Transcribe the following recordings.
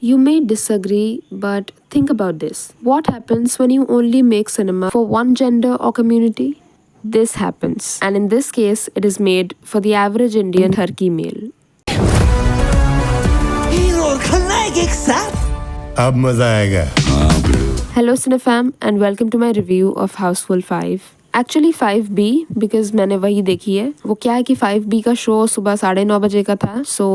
You may disagree, but think about this. What happens when you only make cinema for one gender or community? This happens. And in this case, it is made for the average Indian Turkey male. अब मजा आएगा. Hello Cinefam and welcome to my review of Houseful 5. Actually 5B because मैंने वही देखी है. वो क्या है कि 5B का शो सुबह 9:30 बजे का था, so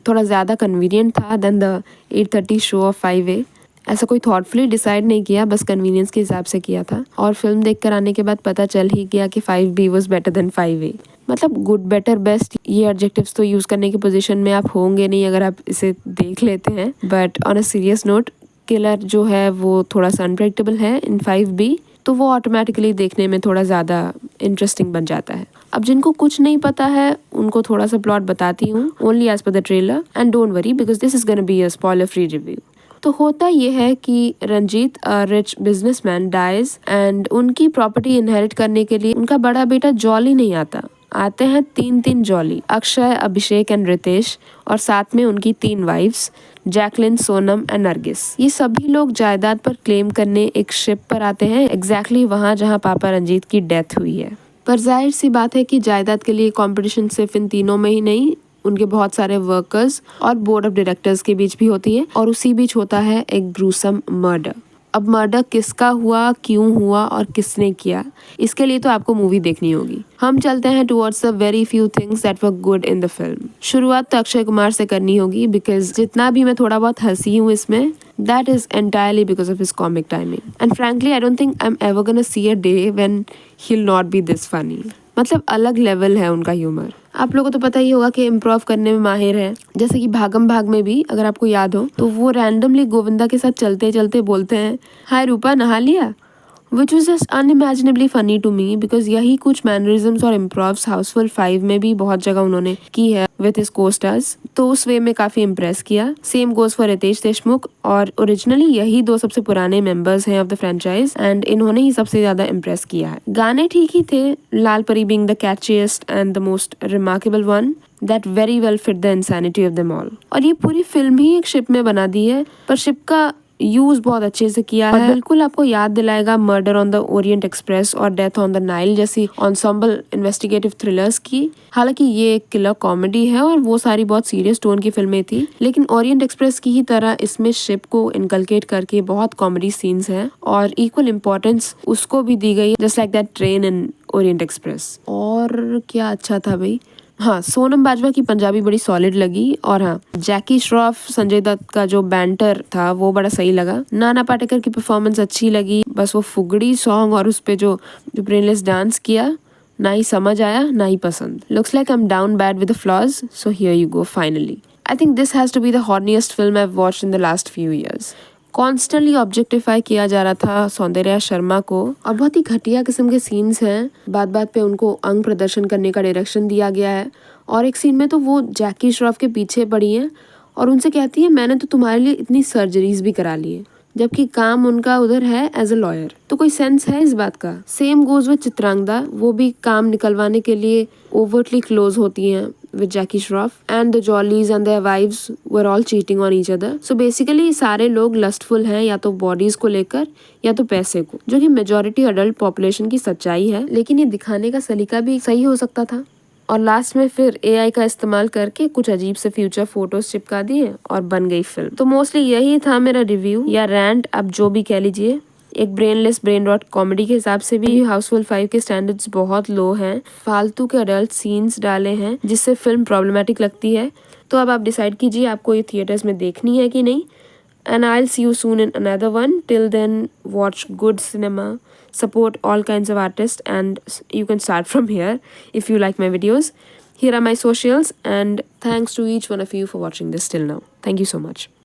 थोड़ा ज़्यादा कन्वीनियंट था then the 8:30 show off 5A. ऐसा कोई थॉटफुली डिसाइड नहीं किया, बस कन्वीनियंस के हिसाब से किया था. और फिल्म देख कर आने के बाद पता चल ही गया कि 5B was better than 5A. मतलब गुड, बेटर, बेस्ट ये एडजेक्टिव्स तो यूज़ करने की पोजीशन में आप होंगे नहीं अगर आप इसे देख लेते हैं. But on a serious note, killer जो है वो थोड़ा सा अनप्रेडिक्टेबल है इन 5B, तो वो ऑटोमेटिकली देखने में थोड़ा ज़्यादा इंटरेस्टिंग बन जाता है. अब जिनको कुछ नहीं पता है उनको थोड़ा सा प्लॉट बताती हूँ, only as per the trailer, and don't worry because this is gonna be a spoiler free review. तो होता ये है कि Ranjeet, rich businessman, dies and उनकी प्रॉपर्टी इनहेरिट करने के लिए उनका बड़ा बेटा जॉली नहीं आता. आते हैं तीन जॉली, अक्षय, अभिषेक एंड रितेश, और साथ में उनकी 3 wifes, Jacqueline, Sonam and Nargis. ये सभी लोग जायदाद पर क्लेम करने एक शिप पर आते हैं, एग्जैक्टली वहाँ जहाँ पापा रंजीत की डेथ हुई है. पर जाहिर सी बात है कि जायदाद के लिए कंपटीशन सिर्फ इन तीनों में ही नहीं, उनके बहुत सारे वर्कर्स और बोर्ड ऑफ डायरेक्टर्स के बीच भी होती है. और उसी बीच होता है एक ग्रूसम मर्डर. अब मर्डर किसका हुआ, क्यों हुआ और किसने किया, इसके लिए तो आपको मूवी देखनी होगी. हम चलते हैं towards the very few things that were good in the film. शुरुआत तो अक्षय कुमार से करनी होगी बिकॉज जितना भी मैं थोड़ा बहुत हंसी हूँ इसमें, that is entirely because of his comic timing. And frankly, I don't think I'm ever gonna see a day when he'll not be this funny. मतलब अलग लेवल है उनका ह्यूमर. आप लोगों को तो पता ही होगा कि इम्प्रोव करने में माहिर है. जैसे कि भागम भाग में भी अगर आपको याद हो तो वो रैंडमली गोविंदा के साथ चलते चलते बोलते हैं, हाय रूपा नहा लिया, which was just unimaginably funny to me because यही कुछ मैनरिज्म्स और इम्प्रोव्स हाउसफुल 5 में भी बहुत जगह उन्होंने की है विथ हिज को-स्टार्स. तो उस वे में काफी इम्प्रेस किया. Same goes for Ritesh Deshmukh, और ओरिजिनली यही 2 सबसे पुराने मेंबर्स हैं ऑफ द फ्रेंचाइज एंड इन्होंने ही सबसे ज्यादा इम्प्रेस किया है. गाने ठीक ही थे, Lal Pari being the catchiest and the most remarkable one that very well fit the insanity of them all. और ये पूरी फिल्म ही एक शिप में बना दी है, पर शिप का यूज बहुत अच्छे से किया है. बिल्कुल आपको याद दिलाएगा murder on the Orient express और डेथ ऑन द नाइल जैसी एंसेम्बल इन्वेस्टिगेटिव थ्रिलर्स की. हालांकि ये एक किलर कॉमेडी है और वो सारी बहुत सीरियस टोन की फिल्में थी, लेकिन ओरिएंट एक्सप्रेस की ही तरह इसमें शिप को इनकलकेट करके बहुत कॉमेडी सीन्स हैं और इक्वल इम्पोर्टेंस उसको भी दी गई, just like that train in Orient express. और क्या अच्छा था भाई, हाँ, सोनम बाजवा की पंजाबी बड़ी सॉलिड लगी. और हाँ, जैकी श्रॉफ, संजय दत्त का जो बैंटर था वो बड़ा सही लगा. नाना पाटेकर की परफॉर्मेंस अच्छी लगी, बस वो फुगड़ी सॉन्ग और उस पे जो ब्रेनलेस डांस किया, ना ही समझ आया ना ही पसंद. Looks like I am down bad with the flaws, so here you go finally. I think this has to be the horniest film I have watched in the last few years. Constantly objectify किया जा रहा था सौंदर्या शर्मा को, और बहुत ही घटिया किस्म के सीन्स हैं. बात बात पे उनको अंग प्रदर्शन करने का डायरेक्शन दिया गया है. और एक सीन में तो वो जैकी श्रॉफ के पीछे पड़ी हैं और उनसे कहती है, मैंने तो तुम्हारे लिए इतनी सर्जरीज भी करा ली है, जबकि काम उनका उधर है एज अ लॉयर. तो कोई सेंस है इस बात का. सेम गोज विद चित्रांगदा, वो भी काम निकलवाने के लिए ओवरटली क्लोज होती हैं with Jackie Shroff, and the Jollies and their wives were all cheating on each other. So basically सारे लोग lustful हैं, या तो बॉडीज को लेकर या तो पैसे को, जो कि मेजॉरिटी अडल्ट पॉपुलेशन की सच्चाई है. लेकिन ये दिखाने का सलीका भी सही हो सकता था. और लास्ट में फिर AI का इस्तेमाल करके कुछ अजीब से फ्यूचर फोटोज चिपका दिए और बन गई फिल्म. तो मोस्टली यही था मेरा रिव्यू या रैंट, आप जो भी कह लीजिए. एक ब्रेनलेस ब्रेन रॉट कॉमेडी के हिसाब से भी हाउसफुल 5 के स्टैंडर्ड्स बहुत लो हैं. फालतू के अडल्ट सीन्स डाले हैं जिससे फिल्म प्रॉब्लमेटिक लगती है. तो अब आप डिसाइड कीजिए आपको ये थिएटर्स में देखनी है कि नहीं. And I will see you soon in another one. Till then watch good cinema, support all kinds of artists, and you can start from here if you like my videos. Here are my socials, and thanks to each one of you for watching this till now. Thank you so much.